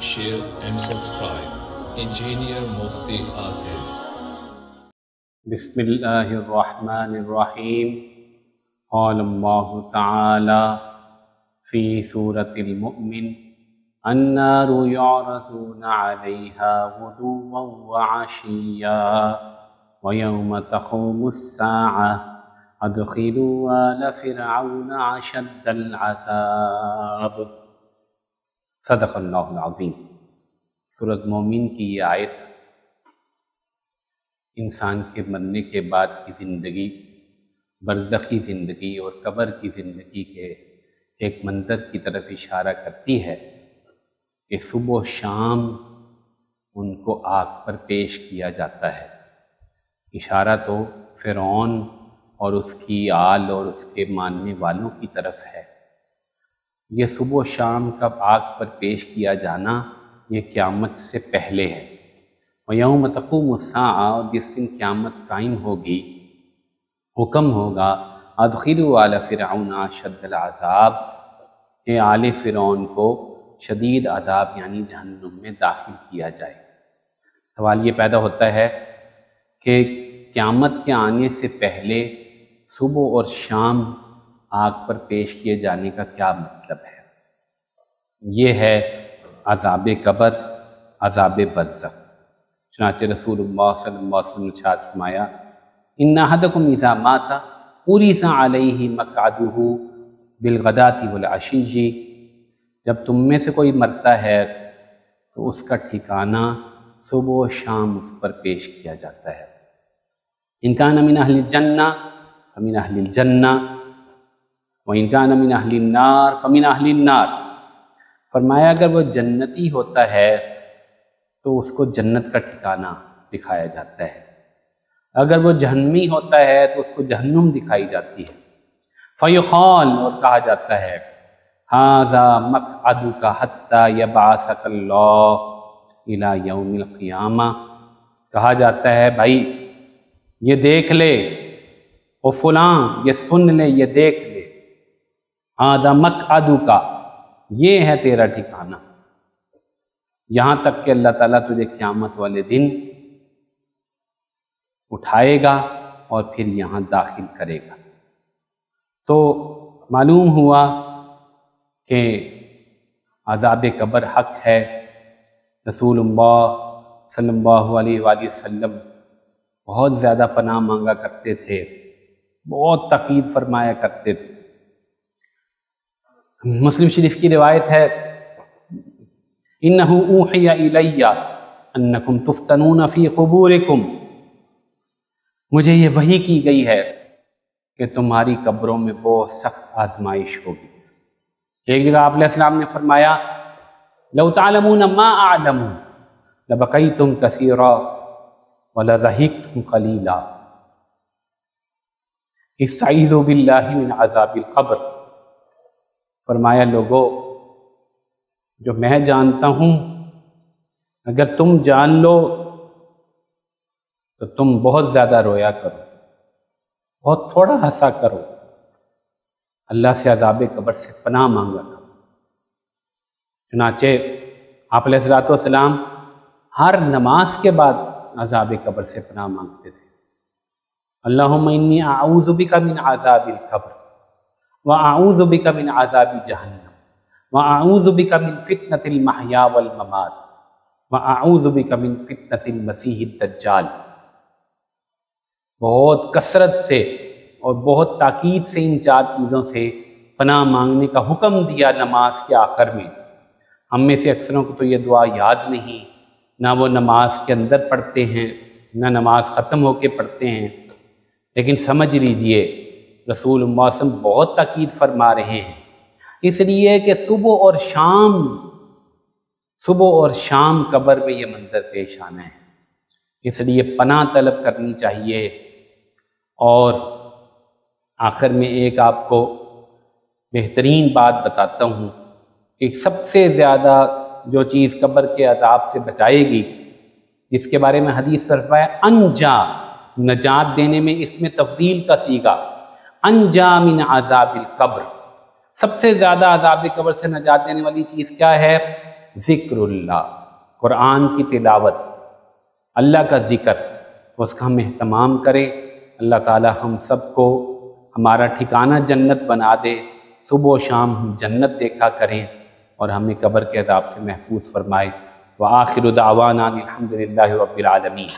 share and subscribe. Engineer Mufti Atif. بسم اللہ الرحمن الرحیم. قال اللہ تعالی فی سورة المؤمن النار يعرضون عليها غدوا وعشيا ويوم تقوم الساعة ادخلوا آل فرعون أشد العذاب. صدق اللہ العظیم. سورۃ مومن کی یہ آیت انسان کے مرنے کے بعد کی زندگی، برزخی زندگی اور قبر کی زندگی کے ایک منظر کی طرف اشارہ کرتی ہے کہ صبح و شام ان کو آگ پر پیش کیا جاتا ہے. اشارہ تو فرعون اور اس کی آل اور اس کے ماننے والوں کی طرف ہے. یہ صبح و شام کا آگ پر پیش کیا جانا یہ قیامت سے پہلے ہے. وَيَوْمَ تَقُومُ السَّاعَةُ، اور جس دن قیامت قائم ہوگی حکم ہوگا اَدْخِلُوا آلَ فِرْعَوْنَ أَشَدَّ الْعَذَابِ، کہ آل فرعون کو شدید عذاب یعنی جہنم میں داخل کیا جائے. سوال یہ پیدا ہوتا ہے کہ قیامت کے آنے سے پہلے صبح اور شام آگ پر پیش کیے جانے کا کیا مطلب ہے؟ یہ ہے عذاب قبر، عذاب برزخ. چنانچہ رسول اللہ صلی اللہ علیہ وسلم نے ارشاد فرمایا ان احدکم اذا مات عرض علیہ مقعدہ بالغداۃ والعشی، جب تم میں سے کوئی مرتا ہے تو اس کا ٹھکانہ صبح و شام اس پر پیش کیا جاتا ہے. ان کان من اہل الجنہ فمن اہل الجنہ وان کان من اہل النار فمن اہل النار. فرمایا اگر وہ جنتی ہوتا ہے تو اس کو جنت کا ٹھکانہ دکھایا جاتا ہے، اگر وہ جہنمی ہوتا ہے تو اس کو جہنم دکھائی جاتی ہے. فیقال، اور کہا جاتا ہے ھذا مقعدک حتی یبعثک اللہ الی یوم القیامہ. کہا جاتا ہے بھائی یہ دیکھ لے، وہ فلاں یہ سن لے، یہ دیکھ لے، ھذا مقعدک، یہ ہے تیرا ٹھکانہ، یہاں تک کہ اللہ تعالیٰ تجھے قیامت والے دن اٹھائے گا اور پھر یہاں داخل کرے گا. تو معلوم ہوا کہ عذاب قبر حق ہے. رسول اللہ صلی اللہ علیہ وآلہ وسلم بہت زیادہ پناہ مانگا کرتے تھے، بہت تاکید فرمایا کرتے تھے. مسلم شریف کی روایت ہے اِنَّهُ أُوحِيَ إِلَيَّ أَنَّكُمْ تُفْتَنُونَ فِي قُبُورِكُمْ، مجھے یہ وحی کی گئی ہے کہ تمہاری قبروں میں بہت سخت آزمائش ہوگی. ایک جگہ آپ علیہ السلام نے فرمایا لَوْ تَعْلَمُونَ مَا أَعْلَمُ لَبَكَيْتُمْ كَثِيرًا وَلَضَحِكْتُمْ قَلِيلًا. اسْتَعِيذُوا بِاللَّهِ مِنْ عَذَابِ الْقَبْرِ. فرمایا لوگو جو میں جانتا ہوں اگر تم جان لو تو تم بہت زیادہ رویا کرو، بہت تھوڑا ہنسا کرو، اللہ سے عذاب قبر سے پناہ مانگا کرو. چنانچہ آپ علیہ الصلوۃ والسلام ہر نماز کے بعد عذاب قبر سے پناہ مانگتے تھے. اللہم انی اعوذ بک من عذاب القبر وَأَعُوذُ بِكَ مِنْ عَذَابِ جَهَنَّمَ وَأَعُوذُ بِكَ مِنْ فِتْنَةِ الْمَحْيَا وَالْمَمَاتِ وَأَعُوذُ بِكَ مِنْ فِتْنَةِ الْمَسِيحِ الدَّجَّالِ. بہت کثرت سے اور بہت تاکید سے ان چار چیزوں سے پناہ مانگنے کا حکم دیا نماز کے آخر میں. ہم میں سے اکثروں کو تو یہ دعا یاد نہیں، نہ وہ نماز کے اندر پڑھتے ہیں نہ نماز ختم ہو کے پڑھتے ہیں، لیکن سمجھ لیجئے رسول اللہ صلی اللہ علیہ وسلم بہت تاکید فرما رہے ہیں، اس لیے کہ صبح اور شام قبر میں یہ منظر پیش آنا ہے. اس لیے پناہ طلب کرنی چاہیے. اور آخر میں ایک آپ کو بہترین بات بتاتا ہوں کہ سب سے زیادہ جو چیز قبر کے عذاب سے بچائے گی، جس کے بارے میں حدیث فرمایا انجا، نجات دینے میں اس میں تفضیل کا صیغہ، انجا من عذاب القبر، سب سے زیادہ عذاب قبر سے نجات دینے والی چیز کیا ہے؟ ذکر اللہ، قرآن کی تلاوت، اللہ کا ذکر، اس کا ہم اہتمام کریں۔ اللہ تعالی ہم سب کو ہمارا ٹھکانہ جنت بنا دے، صبح و شام ہم جنت دیکھا کریں اور ہمیں قبر کے عذاب سے محفوظ فرمائے۔ وآخر دعوانا الحمد للہ رب العالمین۔